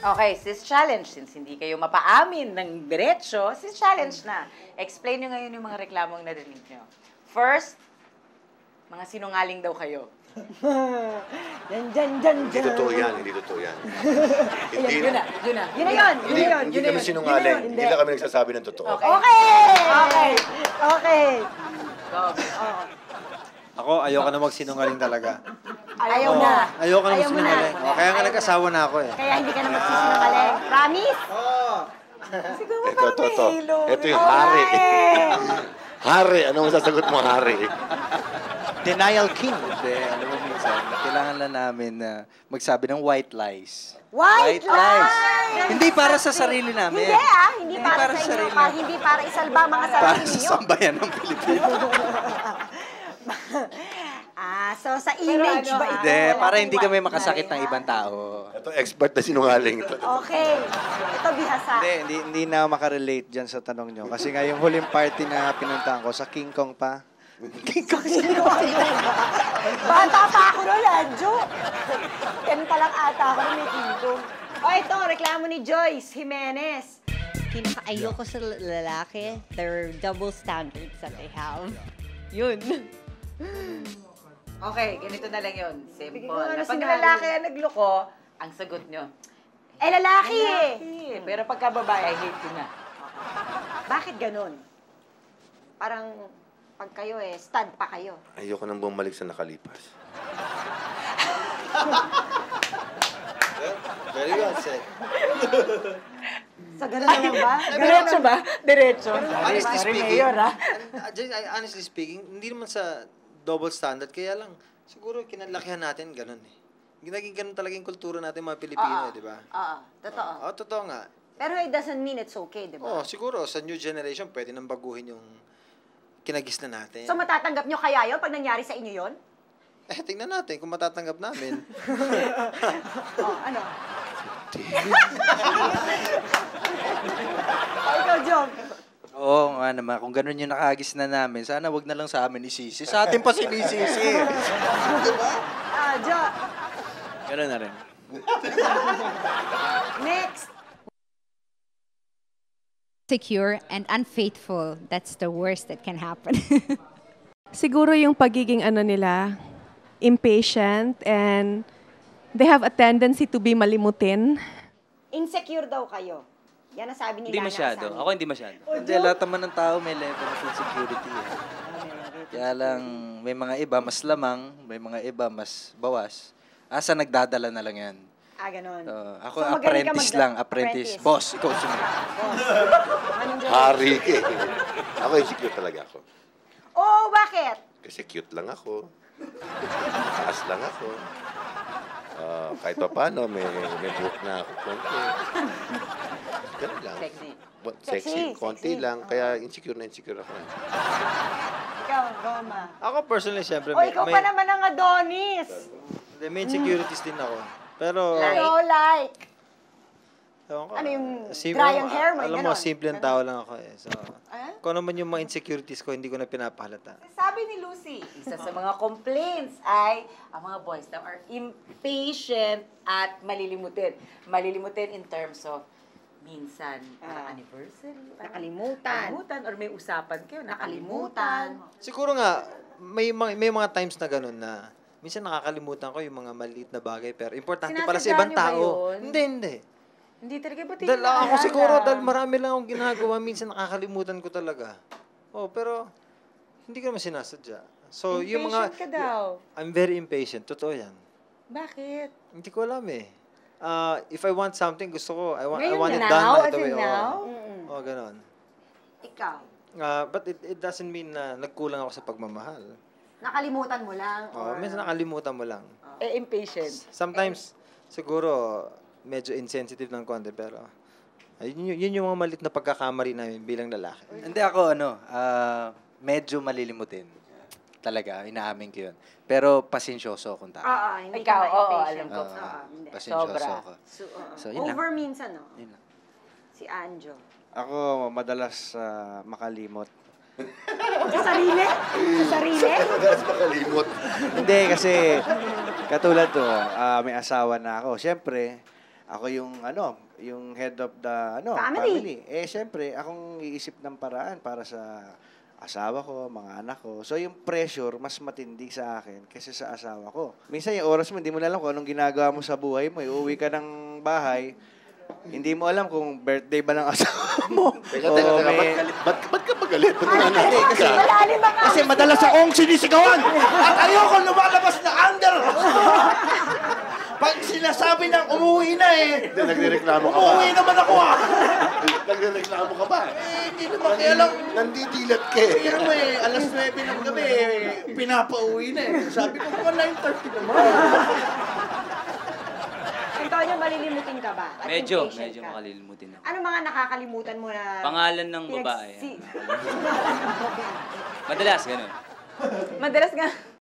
Okay, sis challenge. Since hindi kayo mapaamin ng diretso, sis challenge na. Explain nyo ngayon yung mga reklamong narinig nyo. First, mga sinungaling daw kayo. Dyan. Hindi totoo yan. Yun na. Hindi kami sinungaling. Hindi lang kami nagsasabi ng totoo. Okay. Go. Ako, ayoko na magsinungaling talaga. Ayaw na. Ayoko na Ayaw mo na. magsinungaling. Kaya nga nag-asawa na ako eh. Kaya hindi ka na magsisinungaling. Promise? Siguro Ito. Ito yung hari. Hari. Ano masasagot mo, hari? Denial king. Hindi, alam mo minsan, kailangan lang namin na magsabi ng white lies. White lies! Hindi para sa sarili namin. Hindi para sa inyo. Hindi para isalba mga sarili Para niyo. sa sambayan ng Pilipinas. So sa image ba ito? Hindi, para hindi kami makasakit ng ibang tao. Ito, expert na sinungaling. Okay. Ito bihasa. Hindi na makarelate dyan sa tanong nyo. Kasi nga yung huling party na pinuntahan ko, sa King Kong pa. Bata pa ako noon, Anjo. 10 pa lang ata ako may tintong. Ito, reklamo ni Joyce Jimenez. Pinaka-ayoko sa lalaki, there are double standards that they have. Yun. Okay, ganito na lang yun. Simple. Ano Pag sinabi? lalaki ang nagloko, ang sagot nyo, Lalaki pero pagka babae, I hate you na. Bakit ganun? Parang pag kayo stud pa kayo. Ayoko nang bumalik sa nakalipas. Very well said. So, ganun naman ba? Diretso ba? Diretso. Honestly speaking, Mayor, ha? honestly speaking, hindi naman sa double standard, kaya lang, siguro kinalakihan natin, ganun eh. Naging ganun talaga yung kultura natin mga Pilipino, di ba? Totoo. Totoo nga. Pero it doesn't mean it's okay, di ba? Siguro, sa new generation, pwede nang baguhin yung kinagis na natin. So, matatanggap nyo kaya yun pag nangyari sa inyo yun? Tingnan natin kung matatanggap namin. Ano? Ikaw, Jom. Oo nga naman, kung ganun yung nakagis na namin, sana wag na lang sa amin isisi. Sa atin pa sinisisi. Diba? Jom. Ganun na rin. Next. Secure and unfaithful, that's the worst that can happen. Siguro yung pagiging nila, impatient, and they have a tendency to be malimutin. Insecure daw kayo. Yan ang sabi ni Hindi Lana masyado. Asami. Ako hindi masyado. Hindi, lahat naman ng tao may level of insecurity. Kaya lang, may mga iba mas lamang, may mga iba mas bawas. Asa nagdadala na lang yan. Ganon. Ako, So, magaling ka apprentice lang, apprentice. Boss, ikaw sumunod. Hari ka eh. Ako insecure talaga ako. Bakit? Kasi cute lang ako. Taas lang ako. Kahit pa paano, may buhok na ako konti. Ganun lang. Sexy. Sexy, konti lang. Kaya insecure ako. Ikaw, Roma. Ako personally, syempre, Ikaw pa naman ang Adonis. may insecurities din ako. Pero, Like? ewan ko, Ano yung simple- dry ang hair mo? Alam mo, simple ang tao lang ako eh. So, kung ano man yung mga insecurities ko, hindi ko na pinapahalata. Sabi ni Lucy, isa sa mga complaints ay ang mga boys daw are impatient at malilimutin. Malilimutin in terms of minsan, anniversary, nakalimutan, or may usapan kayo, nakalimutan. Siguro nga, may mga times na ganun na minsan nakakalimutan ko yung mga maliit na bagay pero importante para sa ibang Sinasadya niyo ba tao. yun? Hindi. Hindi talaga ba Dahil ako siguro, dahil marami lang akong ginagawa, minsan nakakalimutan ko talaga. Pero hindi ko naman sinasadya. So, yung mga... Impatient ka daw. I'm very impatient. Totoo yan. Bakit? Hindi ko alam eh. If I want something, gusto ko, I want Ngayon it now, done right as in away. now? Ganon. Ikaw. But it doesn't mean na nagkulang ako sa pagmamahal. Nakalimutan mo lang? Minsan nakalimutan mo lang. Impatient. Sometimes, siguro, medyo insensitive ng konti, pero yun yung mga malit na pagkakamali namin bilang lalaki. Hindi ako, medyo malilimutin. Talaga, inaamin ko yun. Pero pasensyoso akong tao. Hindi Ikaw, ka ma-impatient. alam ko. Pasensyoso Sobra. ako. So, yun lang. Over minsan, no? Yun lang. Si Anjo. Ako, madalas makalimot. Sa sarili? Sa sarili? Madalas makalimot. Hindi, kasi katulad to, may asawa na ako. Siyempre, Ako yung yung head of the Family. Eh syempre, akong iisip ng paraan para sa asawa ko, mga anak ko. So yung pressure mas matindi sa akin kaysa sa asawa ko. Minsan yung oras mo, hindi mo na alam kung anong ginagawa mo sa buhay mo. Uuwi ka ng bahay, hindi mo alam kung birthday ba ng asawa mo. Teka, o may- ba't ka magalit? Ba't nananakit kasi- ka? Malalim ba nga? Kasi madalas akong sinisigawan at ayoko lumalabas na under. Pag sinasabi ng umuwi na Hindi, nagrereklamo ka ba? umuwi naman ako Nagrereklamo ka ba? hindi naman kaya lang. Nandidilat ka eh. Kaya mo alas 9 ng gabi, pinapauwi na Sabi ko, mga 9:30 naman. Antonio, malilimutin ka ba? At Medyo impatient ka? makalilimutin ako. Ano mga nakakalimutan mo na... Pangalan ng babae. pinagsi- Madalas, ganun. Madalas nga.